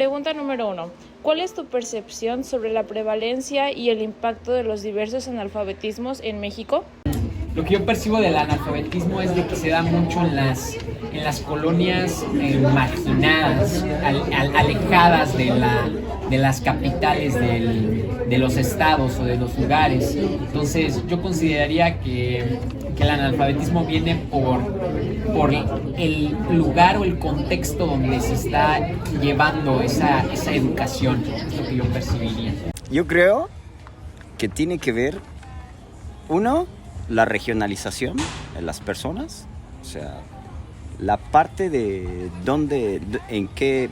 Pregunta número 1. ¿Cuál es tu percepción sobre la prevalencia y el impacto de los diversos analfabetismos en México? Lo que yo percibo del analfabetismo es de que se da mucho en las colonias marginadas, alejadas de las capitales de los estados o de los lugares. Entonces yo consideraría que el analfabetismo viene por el lugar o el contexto donde se está llevando esa educación. Es lo que yo percibiría. Yo creo que tiene que ver, uno, la regionalización de las personas, o sea, la parte de en qué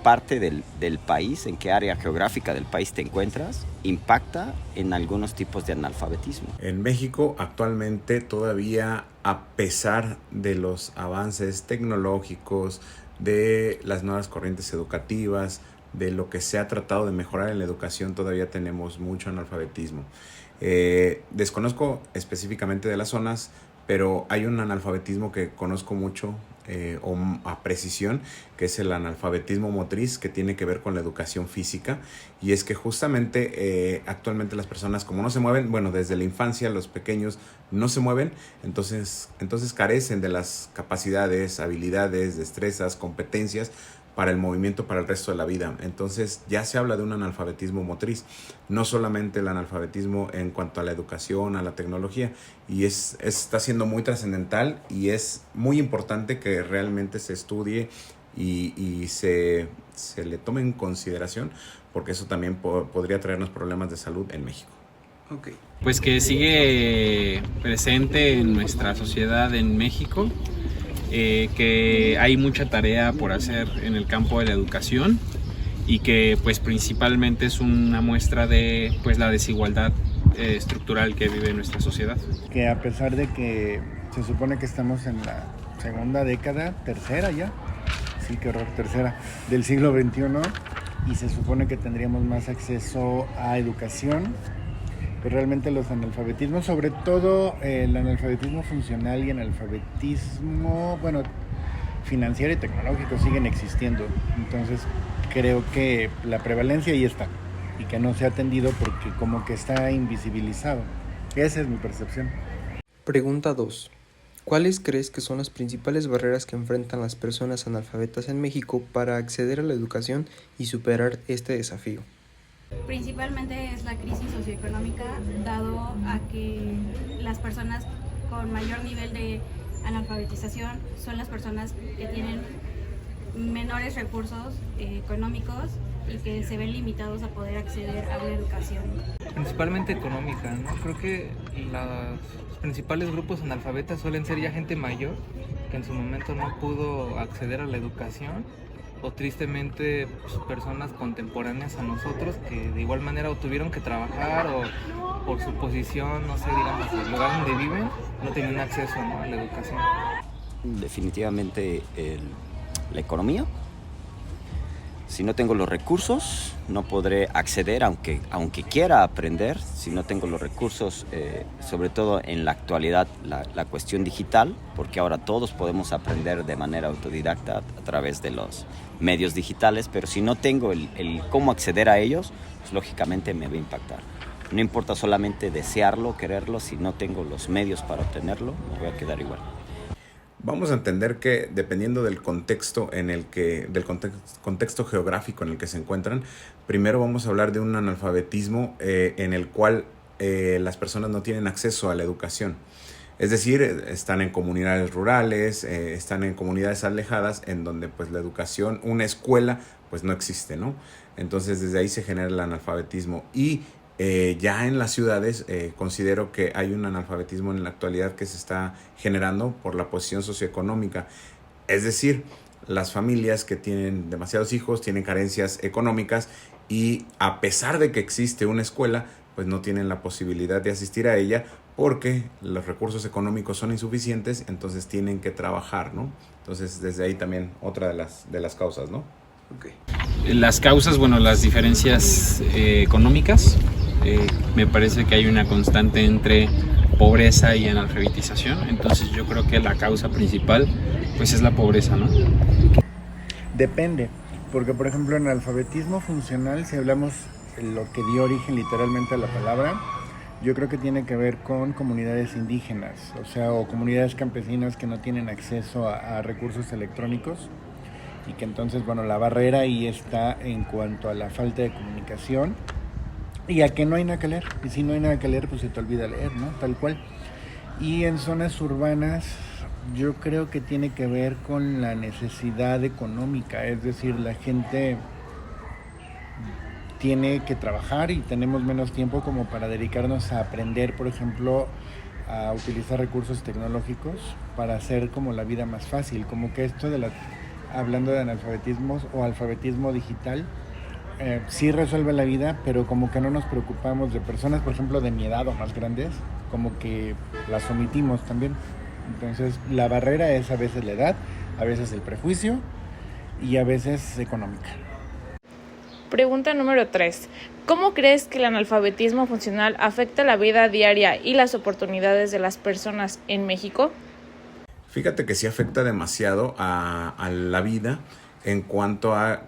parte del país, en qué área geográfica del país te encuentras, impacta en algunos tipos de analfabetismo. En México actualmente todavía, a pesar de los avances tecnológicos, de las nuevas corrientes educativas, de lo que se ha tratado de mejorar en la educación, todavía tenemos mucho analfabetismo. Desconozco específicamente de las zonas, pero hay un analfabetismo que conozco mucho o a precisión, que es el analfabetismo motriz, que tiene que ver con la educación física, y es que justamente actualmente las personas, como no se mueven, bueno, desde la infancia los pequeños no se mueven, entonces carecen de las capacidades, habilidades, destrezas, competencias para el movimiento para el resto de la vida. Entonces ya se habla de un analfabetismo motriz, no solamente el analfabetismo en cuanto a la educación, a la tecnología, y está siendo muy trascendental y es muy importante que realmente se estudie y se le tome en consideración, porque eso también podría traernos problemas de salud en México. Okay. Pues que sigue presente en nuestra sociedad en México. Que hay mucha tarea por hacer en el campo de la educación y que pues principalmente es una muestra de pues la desigualdad estructural que vive nuestra sociedad. Que a pesar de que se supone que estamos en la segunda década, tercera ya, sí, qué horror, tercera, del siglo XXI, y se supone que tendríamos más acceso a educación, pues realmente los analfabetismos, sobre todo el analfabetismo funcional y el analfabetismo, bueno, financiero y tecnológico siguen existiendo. Entonces creo que la prevalencia ahí está y que no se ha atendido porque como que está invisibilizado. Esa es mi percepción. Pregunta 2. ¿Cuáles crees que son las principales barreras que enfrentan las personas analfabetas en México para acceder a la educación y superar este desafío? Principalmente es la crisis socioeconómica, dado a que las personas con mayor nivel de analfabetización son las personas que tienen menores recursos económicos y que se ven limitados a poder acceder a una educación. Principalmente económica, ¿no? Creo que los principales grupos analfabetas suelen ser ya gente mayor que en su momento no pudo acceder a la educación, o tristemente pues, personas contemporáneas a nosotros que de igual manera o tuvieron que trabajar o por su posición, no sé, digamos, el lugar donde viven, no tenían acceso, ¿no?, a la educación. Definitivamente la economía. Si no tengo los recursos, no podré acceder, aunque quiera aprender. Si no tengo los recursos, sobre todo en la actualidad, la cuestión digital, porque ahora todos podemos aprender de manera autodidacta a través de los medios digitales, pero si no tengo el cómo acceder a ellos, pues lógicamente me va a impactar. No importa solamente desearlo, quererlo, si no tengo los medios para obtenerlo, me voy a quedar igual. Vamos a entender que dependiendo del contexto contexto geográfico en el que se encuentran, primero vamos a hablar de un analfabetismo en el cual las personas no tienen acceso a la educación. Es decir, están en comunidades rurales, están en comunidades alejadas en donde pues la educación, una escuela, pues no existe, ¿no? Entonces desde ahí se genera el analfabetismo y ya en las ciudades considero que hay un analfabetismo en la actualidad que se está generando por la posición socioeconómica. Es decir, las familias que tienen demasiados hijos tienen carencias económicas y a pesar de que existe una escuela, pues no tienen la posibilidad de asistir a ella porque los recursos económicos son insuficientes, entonces tienen que trabajar, ¿no? Entonces desde ahí también otra de las causas, ¿no? Okay. Las causas, bueno, las diferencias económicas. Me parece que hay una constante entre pobreza y analfabetización, entonces yo creo que la causa principal pues es la pobreza, ¿no? Depende, porque por ejemplo en alfabetismo funcional, si hablamos lo que dio origen literalmente a la palabra, yo creo que tiene que ver con comunidades indígenas, o sea, o comunidades campesinas que no tienen acceso a recursos electrónicos y que entonces, bueno, la barrera ahí está en cuanto a la falta de comunicación y a que no hay nada que leer. Y si no hay nada que leer, pues se te olvida leer, ¿no? Tal cual. Y en zonas urbanas yo creo que tiene que ver con la necesidad económica, es decir, la gente tiene que trabajar y tenemos menos tiempo como para dedicarnos a aprender, por ejemplo, a utilizar recursos tecnológicos para hacer como la vida más fácil, como que esto de hablando de analfabetismos o alfabetismo digital, sí resuelve la vida, pero como que no nos preocupamos de personas, por ejemplo, de mi edad o más grandes, como que las omitimos también. Entonces, la barrera es a veces la edad, a veces el prejuicio y a veces económica. Pregunta número 3. ¿Cómo crees que el analfabetismo funcional afecta la vida diaria y las oportunidades de las personas en México? Fíjate que sí afecta demasiado a la vida en cuanto a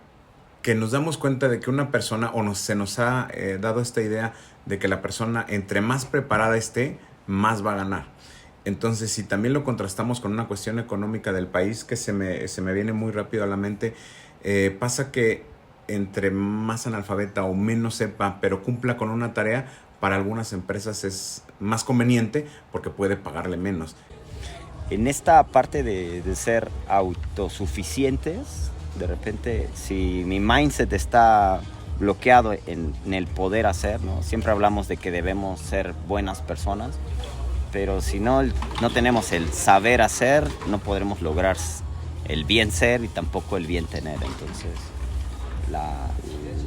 que nos damos cuenta de que una persona, se nos ha dado esta idea de que la persona entre más preparada esté, más va a ganar. Entonces, si también lo contrastamos con una cuestión económica del país que se me viene muy rápido a la mente, pasa que entre más analfabeta o menos sepa, pero cumpla con una tarea, para algunas empresas es más conveniente porque puede pagarle menos. En esta parte de ser autosuficientes, de repente, si mi mindset está bloqueado en el poder hacer, ¿no? Siempre hablamos de que debemos ser buenas personas, pero si no tenemos el saber hacer, no podremos lograr el bien ser y tampoco el bien tener. Entonces,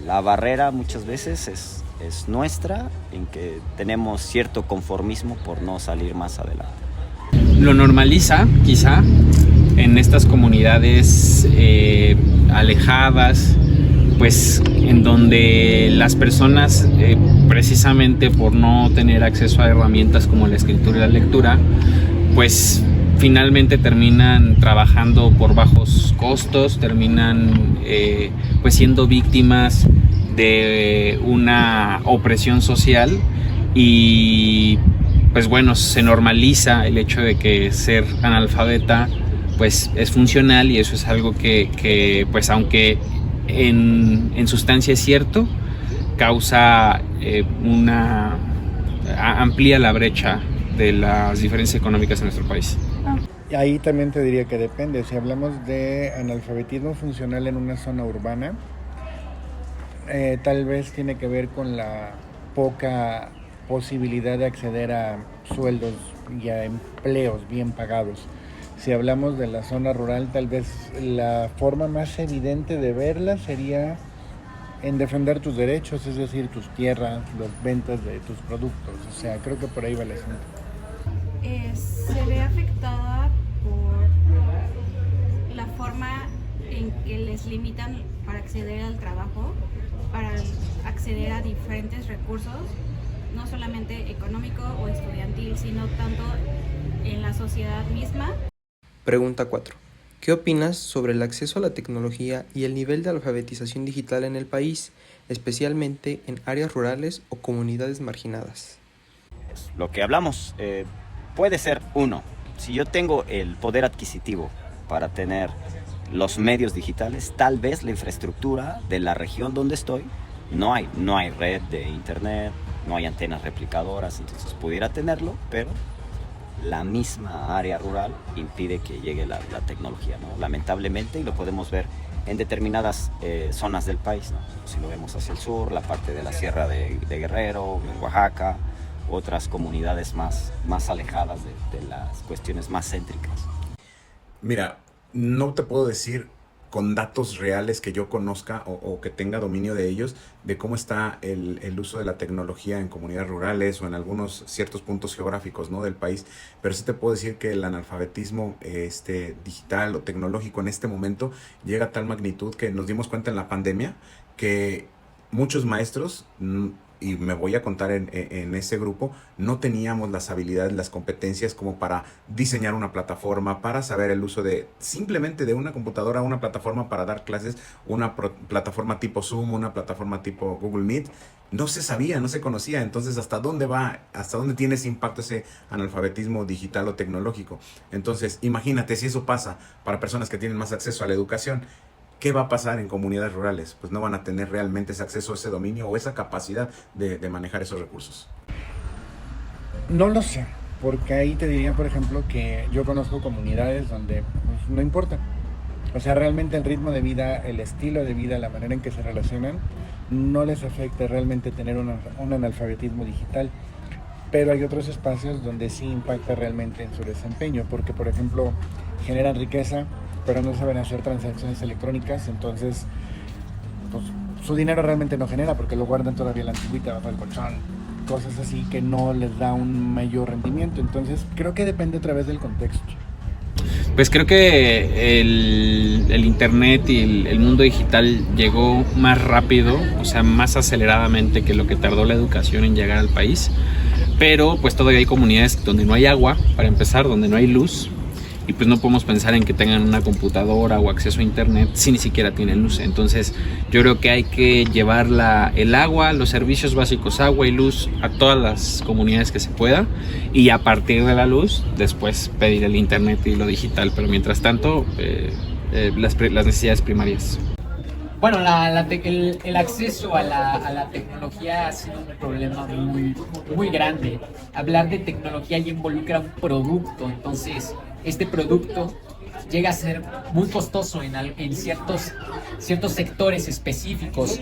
la barrera muchas veces es nuestra, en que tenemos cierto conformismo por no salir más adelante. Lo normaliza, quizá, en estas comunidades alejadas, pues en donde las personas, precisamente por no tener acceso a herramientas como la escritura y la lectura, pues finalmente terminan trabajando por bajos costos, terminan pues siendo víctimas de una opresión social y pues bueno, se normaliza el hecho de que ser analfabeta pues es funcional y eso es algo que pues aunque en sustancia es cierto, causa amplía la brecha de las diferencias económicas en nuestro país. Ahí también te diría que depende. Si hablamos de analfabetismo funcional en una zona urbana, tal vez tiene que ver con la poca posibilidad de acceder a sueldos y a empleos bien pagados. Si hablamos de la zona rural, tal vez la forma más evidente de verla sería en defender tus derechos, es decir, tus tierras, las ventas de tus productos. O sea, creo que por ahí va el asunto. Se ve afectada por la forma en que les limitan para acceder al trabajo, para acceder a diferentes recursos, no solamente económico o estudiantil, sino tanto en la sociedad misma. Pregunta 4. ¿Qué opinas sobre el acceso a la tecnología y el nivel de alfabetización digital en el país, especialmente en áreas rurales o comunidades marginadas? Lo que hablamos puede ser uno. Si yo tengo el poder adquisitivo para tener los medios digitales, tal vez la infraestructura de la región donde estoy no hay red de internet, no hay antenas replicadoras, entonces pudiera tenerlo, pero la misma área rural impide que llegue la tecnología, ¿no? Lamentablemente, y lo podemos ver en determinadas zonas del país, ¿no? Si lo vemos hacia el sur, la parte de la Sierra de Guerrero, en Oaxaca, otras comunidades más alejadas de las cuestiones más céntricas. Mira, no te puedo decir con datos reales que yo conozca o que tenga dominio de ellos, de cómo está el uso de la tecnología en comunidades rurales o en algunos ciertos puntos geográficos, ¿no?, del país, pero sí te puedo decir que el analfabetismo digital o tecnológico en este momento llega a tal magnitud que nos dimos cuenta en la pandemia que muchos maestros y me voy a contar en ese grupo, no teníamos las habilidades, las competencias como para diseñar una plataforma, para saber el uso de simplemente de una computadora, una plataforma para dar clases, una plataforma tipo Zoom, una plataforma tipo Google Meet. No se sabía, no se conocía. Entonces, ¿hasta dónde va? ¿Hasta dónde tiene ese impacto, ese analfabetismo digital o tecnológico? Entonces, imagínate si eso pasa para personas que tienen más acceso a la educación. ¿Qué va a pasar en comunidades rurales? Pues no van a tener realmente ese acceso, ese dominio o esa capacidad de manejar esos recursos. No lo sé, porque ahí te diría, por ejemplo, que yo conozco comunidades donde pues, no importa. O sea, realmente el ritmo de vida, el estilo de vida, la manera en que se relacionan, no les afecta realmente tener un analfabetismo digital. Pero hay otros espacios donde sí impacta realmente en su desempeño, porque, por ejemplo, generan riqueza, pero no saben hacer transacciones electrónicas, entonces pues, su dinero realmente no genera porque lo guardan todavía en la antigüita bajo el colchón, cosas así que no les da un mayor rendimiento. Entonces creo que depende otra vez del contexto. Pues creo que el internet y el mundo digital llegó más rápido, o sea, más aceleradamente que lo que tardó la educación en llegar al país, pero pues todavía hay comunidades donde no hay agua, para empezar, donde no hay luz, y pues no podemos pensar en que tengan una computadora o acceso a internet si ni siquiera tienen luz. Entonces yo creo que hay que llevar el agua, los servicios básicos, agua y luz, a todas las comunidades que se pueda, y a partir de la luz después pedir el internet y lo digital, pero mientras tanto las necesidades primarias. Bueno, el acceso a la tecnología ha sido un problema muy grande. Hablar de tecnología ya involucra un producto, entonces este producto llega a ser muy costoso en ciertos sectores específicos.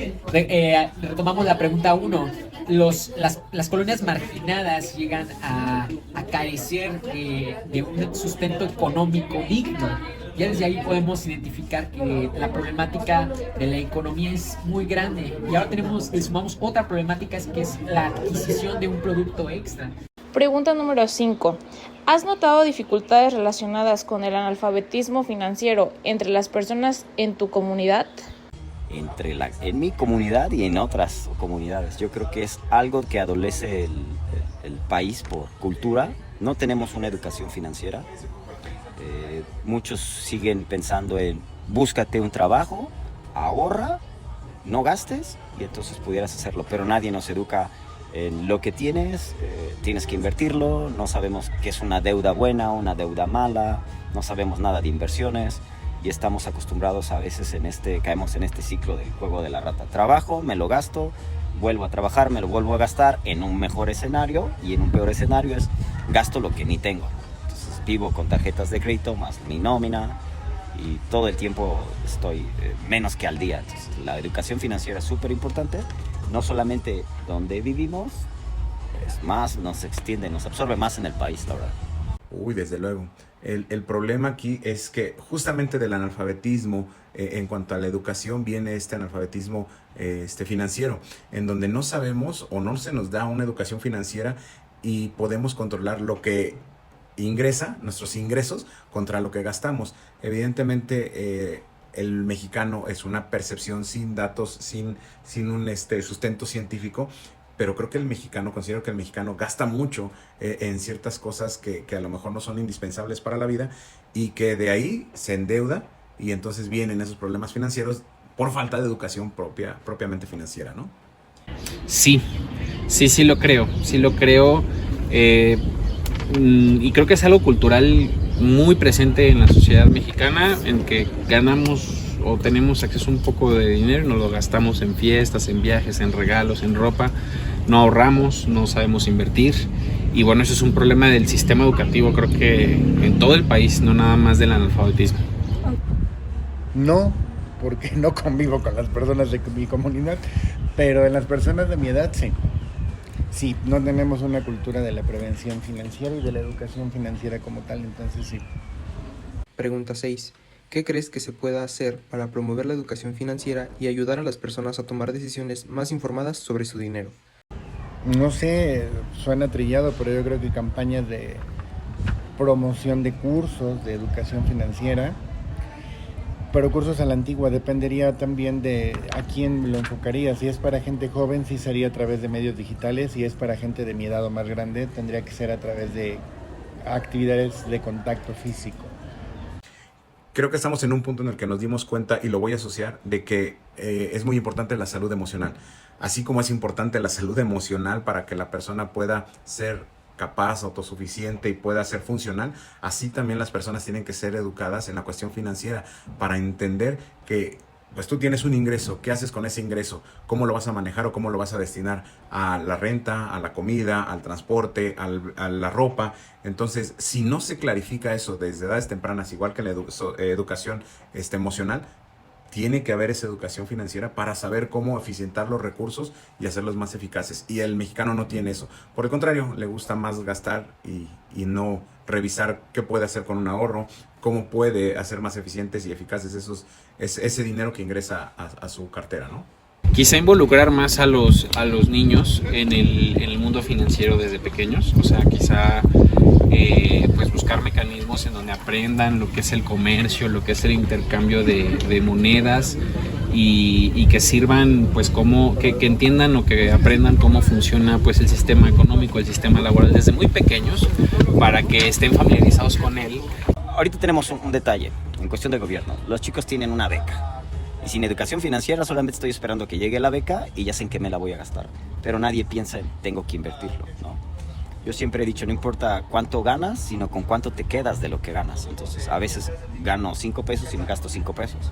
Retomamos la pregunta 1. Las colonias marginadas llegan a carecer de un sustento económico digno. Ya desde ahí podemos identificar que la problemática de la economía es muy grande. Y ahora le sumamos otra problemática, que es la adquisición de un producto extra. Pregunta número 5. ¿Has notado dificultades relacionadas con el analfabetismo financiero entre las personas en tu comunidad? En mi comunidad y en otras comunidades. Yo creo que es algo que adolece el país por cultura. No tenemos una educación financiera. Muchos siguen pensando en búscate un trabajo, ahorra, no gastes y entonces pudieras hacerlo, pero nadie nos educa en lo que tienes, tienes que invertirlo, no sabemos qué es una deuda buena, una deuda mala, no sabemos nada de inversiones y estamos acostumbrados a veces caemos en este ciclo del juego de la rata. Trabajo, me lo gasto, vuelvo a trabajar, me lo vuelvo a gastar en un mejor escenario y en un peor escenario es gasto lo que ni tengo. Vivo con tarjetas de crédito más mi nómina y todo el tiempo estoy menos que al día. Entonces, la educación financiera es súper importante, no solamente donde vivimos, es más, nos extiende, nos absorbe más en el país, la verdad. Uy, desde luego. El problema aquí es que justamente del analfabetismo, en cuanto a la educación, viene este analfabetismo financiero, en donde no sabemos o no se nos da una educación financiera y podemos controlar lo que ingresa, nuestros ingresos, contra lo que gastamos. Evidentemente, el mexicano es una percepción sin datos, sin un sustento científico, pero considero que el mexicano gasta mucho en ciertas cosas que a lo mejor no son indispensables para la vida y que de ahí se endeuda y entonces vienen esos problemas financieros por falta de educación propiamente financiera, ¿no? Sí lo creo. Y creo que es algo cultural muy presente en la sociedad mexicana, en que ganamos o tenemos acceso a un poco de dinero y nos lo gastamos en fiestas, en viajes, en regalos, en ropa, no ahorramos, no sabemos invertir y bueno, eso es un problema del sistema educativo, creo que en todo el país, no nada más del analfabetismo. No, porque no convivo con las personas de mi comunidad, pero en las personas de mi edad sí. Sí, no tenemos una cultura de la prevención financiera y de la educación financiera como tal, entonces sí. Pregunta 6. ¿Qué crees que se pueda hacer para promover la educación financiera y ayudar a las personas a tomar decisiones más informadas sobre su dinero? No sé, suena trillado, pero yo creo que campañas de promoción de cursos de educación financiera, pero cursos a la antigua, dependería también de a quién lo enfocaría. Si es para gente joven, sí sería a través de medios digitales. Si es para gente de mi edad o más grande, tendría que ser a través de actividades de contacto físico. Creo que estamos en un punto en el que nos dimos cuenta, y lo voy a asociar, de que es muy importante la salud emocional. Así como es importante la salud emocional para que la persona pueda ser capaz, autosuficiente y pueda ser funcional, así también las personas tienen que ser educadas en la cuestión financiera para entender que pues tú tienes un ingreso, ¿qué haces con ese ingreso? ¿Cómo lo vas a manejar o cómo lo vas a destinar a la renta, a la comida, al transporte, a la ropa? Entonces, si no se clarifica eso desde edades tempranas, igual que la educación emocional, tiene que haber esa educación financiera para saber cómo eficientar los recursos y hacerlos más eficaces. Y el mexicano no tiene eso. Por el contrario, le gusta más gastar y no revisar qué puede hacer con un ahorro, cómo puede hacer más eficientes y eficaces ese dinero que ingresa a su cartera, ¿no? Quizá involucrar más a los niños en el mundo financiero desde pequeños, o sea, quizá pues buscar mecanismos en donde aprendan lo que es el comercio, lo que es el intercambio de monedas y que sirvan, pues que entiendan o que aprendan cómo funciona pues el sistema económico, el sistema laboral desde muy pequeños para que estén familiarizados con él. Ahorita tenemos un detalle en cuestión de gobierno. Los chicos tienen una beca. Y sin educación financiera solamente estoy esperando que llegue la beca y ya sé en qué me la voy a gastar. Pero nadie piensa en tengo que invertirlo, ¿no? Yo siempre he dicho, no importa cuánto ganas, sino con cuánto te quedas de lo que ganas. Entonces, a veces gano 5 pesos y me gasto 5 pesos.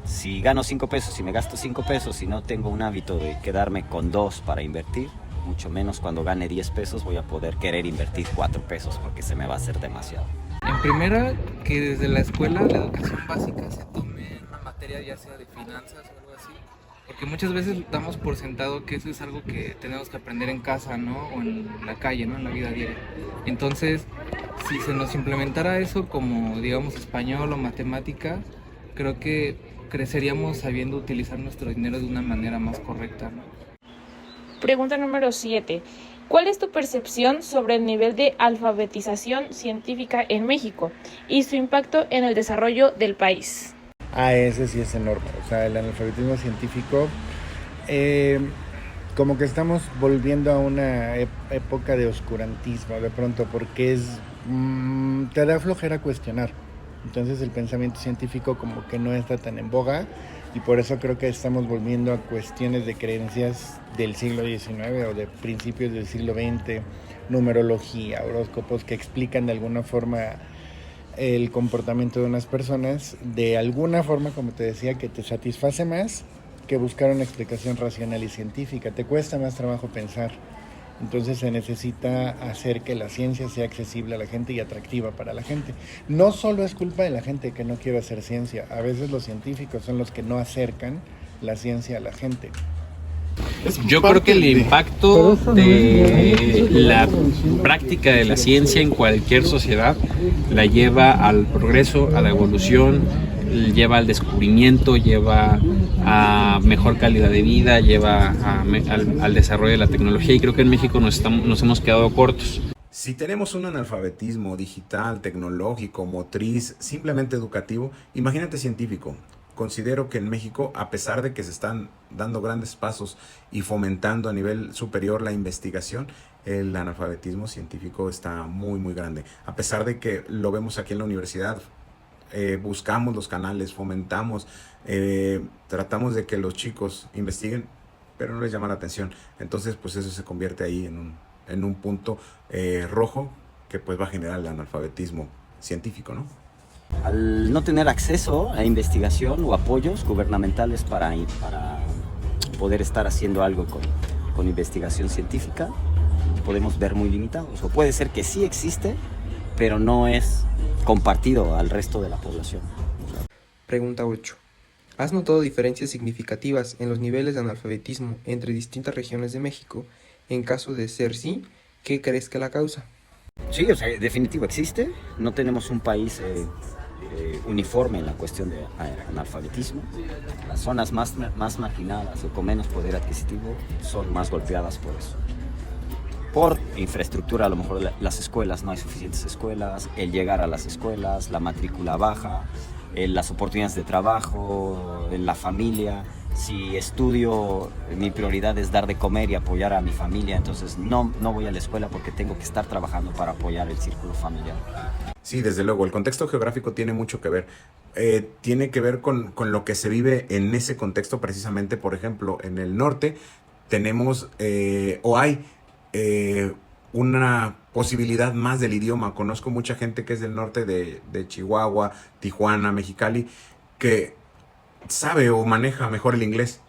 Si gano 5 pesos y me gasto 5 pesos y no tengo un hábito de quedarme con 2 para invertir, mucho menos cuando gane 10 pesos voy a poder querer invertir 4 pesos porque se me va a hacer demasiado. En primera, que desde la escuela, la educación básica, se tome una materia ya sea de finanzas o algo así, porque muchas veces damos por sentado que eso es algo que tenemos que aprender en casa, ¿no? O en la calle, ¿no? En la vida diaria. Entonces, si se nos implementara eso como, digamos, español o matemática, creo que creceríamos sabiendo utilizar nuestro dinero de una manera más correcta, ¿no? Pregunta número 7. ¿Cuál es tu percepción sobre el nivel de alfabetización científica en México y su impacto en el desarrollo del país? Ese sí es enorme. O sea, el analfabetismo científico, como que estamos volviendo a una época de oscurantismo de pronto, porque te da flojera cuestionar. Entonces el pensamiento científico como que no está tan en boga. Y por eso creo que estamos volviendo a cuestiones de creencias del siglo XIX o de principios del siglo XX, numerología, horóscopos que explican de alguna forma el comportamiento de unas personas, de alguna forma, como te decía, que te satisface más que buscar una explicación racional y científica. Te cuesta más trabajo pensar. Entonces se necesita hacer que la ciencia sea accesible a la gente y atractiva para la gente. No solo es culpa de la gente que no quiere hacer ciencia, a veces los científicos son los que no acercan la ciencia a la gente. Yo creo que el impacto de la práctica de la ciencia en cualquier sociedad la lleva al progreso, a la evolución, lleva al descubrimiento, lleva a mejor calidad de vida, lleva al desarrollo de la tecnología, y creo que en México nos hemos quedado cortos. Si tenemos un analfabetismo digital, tecnológico, motriz, simplemente educativo, imagínate científico. Considero que en México, a pesar de que se están dando grandes pasos y fomentando a nivel superior la investigación, el analfabetismo científico está muy, muy grande. A pesar de que lo vemos aquí en la universidad, buscamos los canales, fomentamos, tratamos de que los chicos investiguen, pero no les llama la atención. Entonces, pues eso se convierte ahí en un punto rojo que pues va a generar el analfabetismo científico, ¿no? Al no tener acceso a investigación o apoyos gubernamentales para poder estar haciendo algo con investigación científica, podemos ver muy limitados. O puede ser que sí existe, pero no es compartido al resto de la población. Pregunta 8. ¿Has notado diferencias significativas en los niveles de analfabetismo entre distintas regiones de México? En caso de ser sí, ¿qué crees que la causa? Sí, o sea, definitivo existe. No tenemos un país uniforme en la cuestión de analfabetismo. Las zonas más marginadas o con menos poder adquisitivo son más golpeadas por eso. Por infraestructura, a lo mejor las escuelas, no hay suficientes escuelas, el llegar a las escuelas, la matrícula baja, las oportunidades de trabajo, la familia. Si estudio, mi prioridad es dar de comer y apoyar a mi familia, entonces no voy a la escuela porque tengo que estar trabajando para apoyar el círculo familiar. Sí, desde luego, el contexto geográfico tiene mucho que ver. Tiene que ver con lo que se vive en ese contexto precisamente. Por ejemplo, en el norte tenemos hay una posibilidad más del idioma. Conozco mucha gente que es del norte de Chihuahua, Tijuana, Mexicali, que sabe o maneja mejor el inglés.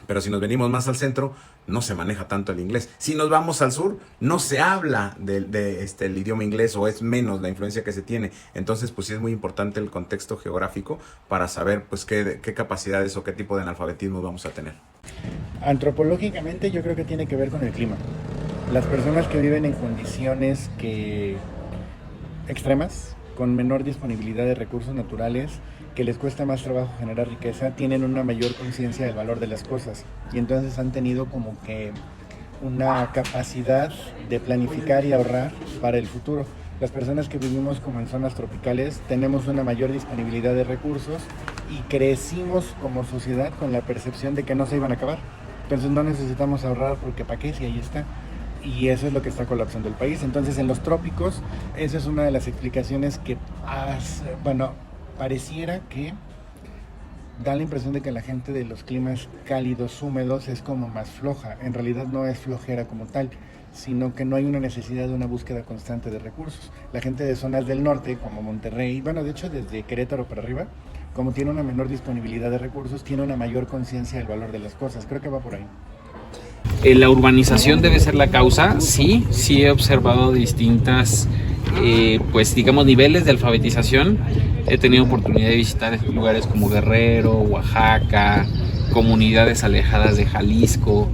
Pero si nos venimos más al centro, no se maneja tanto el inglés. Si nos vamos al sur, no se habla el idioma inglés, o es menos la influencia que se tiene. Entonces, pues sí es muy importante el contexto geográfico para saber pues qué capacidades o qué tipo de analfabetismo vamos a tener. Antropológicamente yo creo que tiene que ver con el clima. Las personas que viven en condiciones extremas, con menor disponibilidad de recursos naturales, que les cuesta más trabajo generar riqueza, tienen una mayor conciencia del valor de las cosas, y entonces han tenido como que una capacidad de planificar y ahorrar para el futuro. Las personas que vivimos como en zonas tropicales tenemos una mayor disponibilidad de recursos y crecimos como sociedad con la percepción de que no se iban a acabar. Entonces no necesitamos ahorrar porque ¿para qué? Si ahí está. Y eso es lo que está colapsando el país. Entonces en los trópicos, esa es una de las explicaciones que pareciera que da la impresión de que la gente de los climas cálidos, húmedos, es como más floja. En realidad no es flojera como tal, sino que no hay una necesidad de una búsqueda constante de recursos. La gente de zonas del norte, como Monterrey, de hecho desde Querétaro para arriba, como tiene una menor disponibilidad de recursos, tiene una mayor conciencia del valor de las cosas. Creo que va por ahí. La urbanización debe ser la causa. Sí he observado distintas niveles de alfabetización. He tenido oportunidad de visitar lugares como Guerrero, Oaxaca, comunidades alejadas de Jalisco,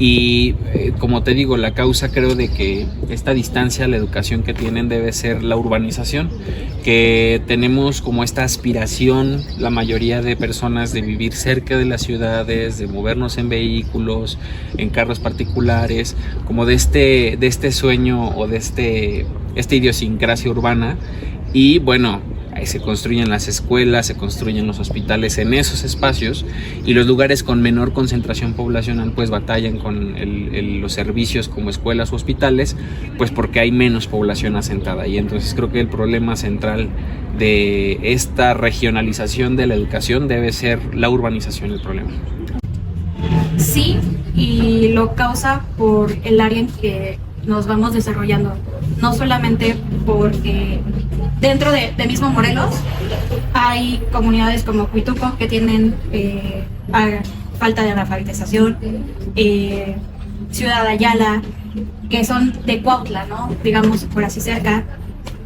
y como te digo, la causa creo de que esta distancia a la educación que tienen debe ser la urbanización, que tenemos como esta aspiración la mayoría de personas de vivir cerca de las ciudades, de movernos en vehículos, en carros particulares, como de este sueño o de esta idiosincrasia urbana. Y bueno, se construyen las escuelas, se construyen los hospitales en esos espacios, y los lugares con menor concentración poblacional pues batallan con los servicios como escuelas o hospitales, pues porque hay menos población asentada. Y entonces creo que el problema central de esta regionalización de la educación debe ser la urbanización el problema. Sí, y lo causa por el área en que nos vamos desarrollando, no solamente porque dentro de mismo Morelos hay comunidades como Huituco que tienen falta de alfabetización, Ciudad Ayala, que son de Cuautla, ¿no? Digamos por así cerca.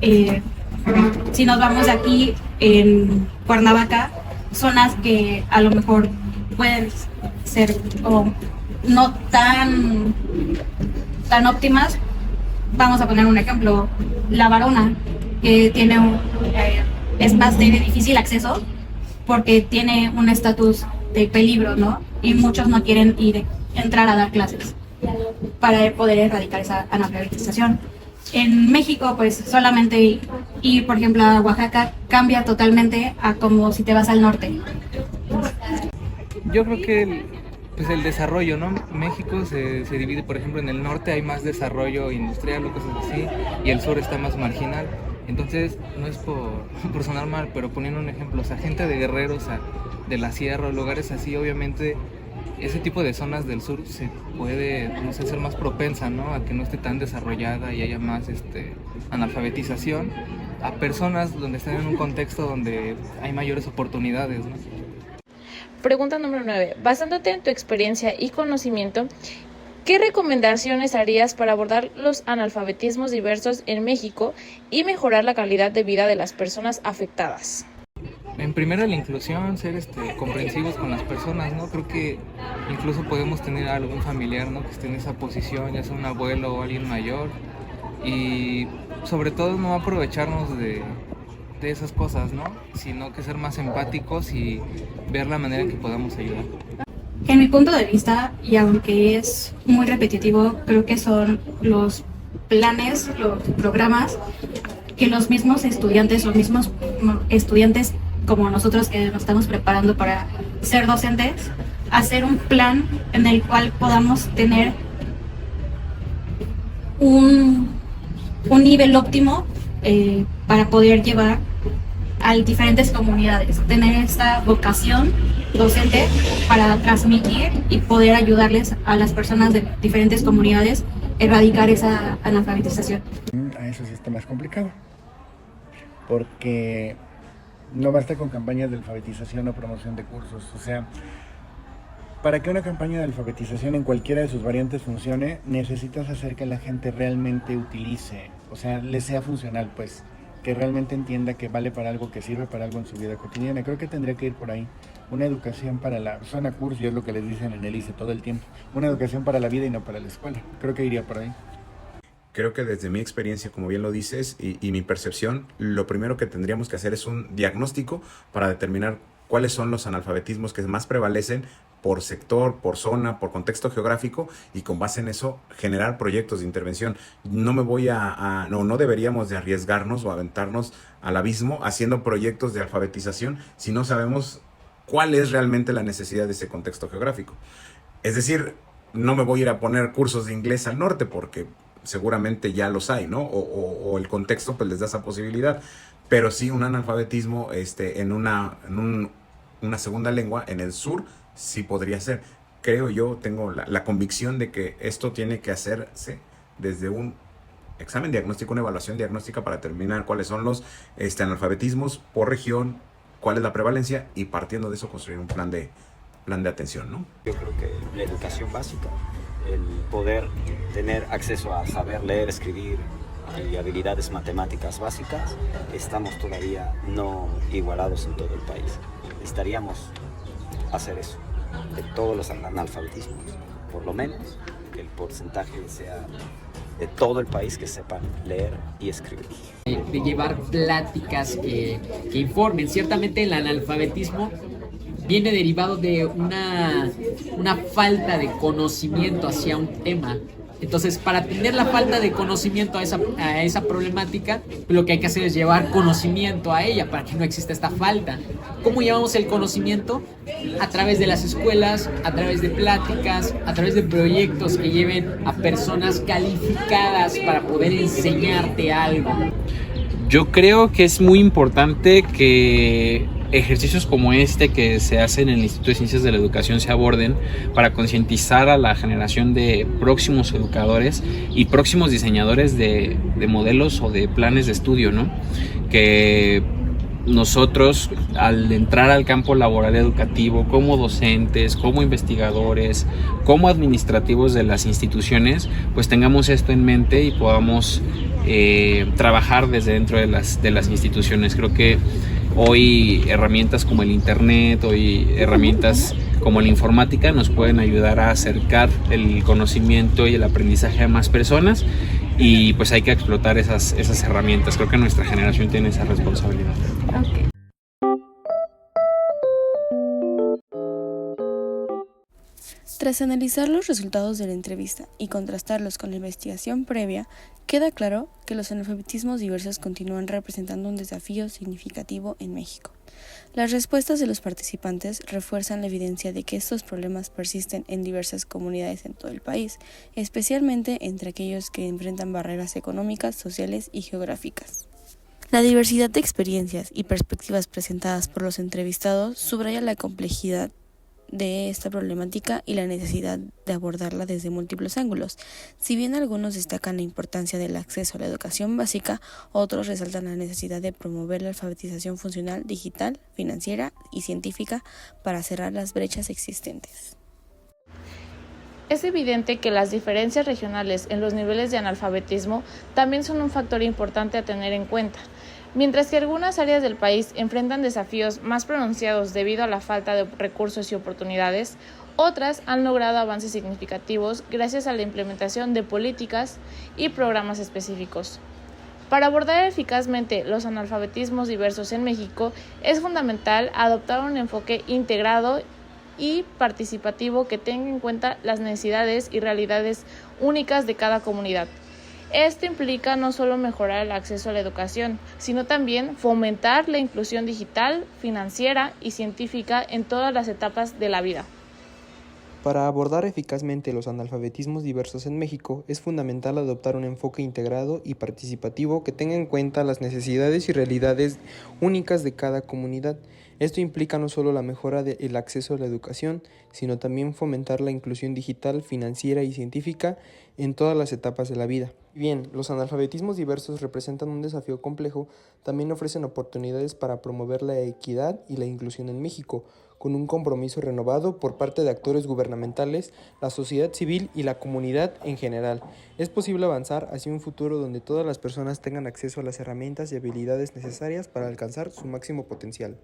Si nos vamos de aquí en Cuernavaca, zonas que a lo mejor pueden ser no tan óptimas. Vamos a poner un ejemplo, La Varona, que es más de difícil acceso porque tiene un estatus de peligro, ¿no? Y muchos no quieren entrar a dar clases para poder erradicar esa analfabetización. En México, pues solamente ir, por ejemplo, a Oaxaca cambia totalmente a como si te vas al norte. Yo creo que el desarrollo, ¿no? México se divide, por ejemplo, en el norte hay más desarrollo industrial o cosas así, y el sur está más marginal. Entonces, no es por sonar mal, pero poniendo un ejemplo, gente de Guerrero, de la sierra, lugares así, obviamente ese tipo de zonas del sur se puede, ser más propensa, ¿no? A que no esté tan desarrollada y haya más analfabetización, a personas donde están en un contexto donde hay mayores oportunidades, ¿no? Pregunta número 9. Basándote en tu experiencia y conocimiento, ¿qué recomendaciones harías para abordar los analfabetismos diversos en México y mejorar la calidad de vida de las personas afectadas? En primera, la inclusión, ser comprensivos con las personas, ¿no? Creo que incluso podemos tener algún familiar, ¿no? Que esté en esa posición, ya sea un abuelo o alguien mayor, y sobre todo no aprovecharnos de esas cosas, ¿no? Sino que ser más empáticos y ver la manera en que podamos ayudar. En mi punto de vista, y aunque es muy repetitivo, creo que son los planes, los programas que los mismos estudiantes como nosotros que nos estamos preparando para ser docentes, hacer un plan en el cual podamos tener un nivel óptimo para poder llevar a diferentes comunidades, tener esta vocación docente para transmitir y poder ayudarles a las personas de diferentes comunidades a erradicar esa analfabetización. A eso sí está más complicado, porque no basta con campañas de alfabetización o promoción de cursos. O sea, para que una campaña de alfabetización en cualquiera de sus variantes funcione, necesitas hacer que la gente realmente utilice, o sea, le sea funcional, pues, que realmente entienda que vale para algo, que sirve para algo en su vida cotidiana. Creo que tendría que ir por ahí. Una educación para la zona curso, y es lo que les dicen en el ICE todo el tiempo. Una educación para la vida y no para la escuela. Creo que iría por ahí. Creo que desde mi experiencia, como bien lo dices, y mi percepción, lo primero que tendríamos que hacer es un diagnóstico para determinar cuáles son los analfabetismos que más prevalecen por sector, por zona, por contexto geográfico, y con base en eso generar proyectos de intervención. No deberíamos de arriesgarnos o aventarnos al abismo haciendo proyectos de alfabetización si no sabemos cuál es realmente la necesidad de ese contexto geográfico. Es decir, no me voy a ir a poner cursos de inglés al norte porque seguramente ya los hay, ¿no? O el contexto pues les da esa posibilidad, pero sí un analfabetismo en una segunda lengua en el sur sí podría ser. Creo yo, tengo la convicción de que esto tiene que hacerse desde un examen diagnóstico, una evaluación diagnóstica para determinar cuáles son los analfabetismos por región, cuál es la prevalencia, y partiendo de eso construir un plan de atención, ¿no? Yo creo que la educación básica, el poder tener acceso a saber leer, escribir y habilidades matemáticas básicas, estamos todavía no igualados en todo el país. Necesitaríamos hacer eso, de todos los analfabetismos, por lo menos que el porcentaje sea de todo el país que sepan leer y escribir. De llevar pláticas que informen. Ciertamente el analfabetismo viene derivado de una falta de conocimiento hacia un tema. Entonces, para atender la falta de conocimiento a esa problemática, lo que hay que hacer es llevar conocimiento a ella para que no exista esta falta. ¿Cómo llevamos el conocimiento? A través de las escuelas, a través de pláticas, a través de proyectos que lleven a personas calificadas para poder enseñarte algo. Yo creo que es muy importante que ejercicios como este que se hacen en el Instituto de Ciencias de la Educación se aborden para concientizar a la generación de próximos educadores y próximos diseñadores de modelos o de planes de estudio, ¿no? Que nosotros, al entrar al campo laboral educativo como docentes, como investigadores, como administrativos de las instituciones, pues tengamos esto en mente y podamos trabajar desde dentro de las instituciones. Creo que hoy herramientas como el internet, hoy herramientas como la informática nos pueden ayudar a acercar el conocimiento y el aprendizaje a más personas, y pues hay que explotar esas herramientas. Creo que nuestra generación tiene esa responsabilidad. Okay. Tras analizar los resultados de la entrevista y contrastarlos con la investigación previa, queda claro que los analfabetismos diversos continúan representando un desafío significativo en México. Las respuestas de los participantes refuerzan la evidencia de que estos problemas persisten en diversas comunidades en todo el país, especialmente entre aquellos que enfrentan barreras económicas, sociales y geográficas. La diversidad de experiencias y perspectivas presentadas por los entrevistados subraya la complejidad de esta problemática y la necesidad de abordarla desde múltiples ángulos. Si bien algunos destacan la importancia del acceso a la educación básica, otros resaltan la necesidad de promover la alfabetización funcional, digital, financiera y científica para cerrar las brechas existentes. Es evidente que las diferencias regionales en los niveles de analfabetismo también son un factor importante a tener en cuenta. Mientras que algunas áreas del país enfrentan desafíos más pronunciados debido a la falta de recursos y oportunidades, otras han logrado avances significativos gracias a la implementación de políticas y programas específicos. Para abordar eficazmente los analfabetismos diversos en México, es fundamental adoptar un enfoque integrado y participativo que tenga en cuenta las necesidades y realidades únicas de cada comunidad. Esto implica no solo mejorar el acceso a la educación, sino también fomentar la inclusión digital, financiera y científica en todas las etapas de la vida. Para abordar eficazmente los analfabetismos diversos en México, es fundamental adoptar un enfoque integrado y participativo que tenga en cuenta las necesidades y realidades únicas de cada comunidad. Esto implica no solo la mejora del acceso a la educación, sino también fomentar la inclusión digital, financiera y científica en todas las etapas de la vida. Bien, los analfabetismos diversos representan un desafío complejo, también ofrecen oportunidades para promover la equidad y la inclusión en México, con un compromiso renovado por parte de actores gubernamentales, la sociedad civil y la comunidad en general. Es posible avanzar hacia un futuro donde todas las personas tengan acceso a las herramientas y habilidades necesarias para alcanzar su máximo potencial.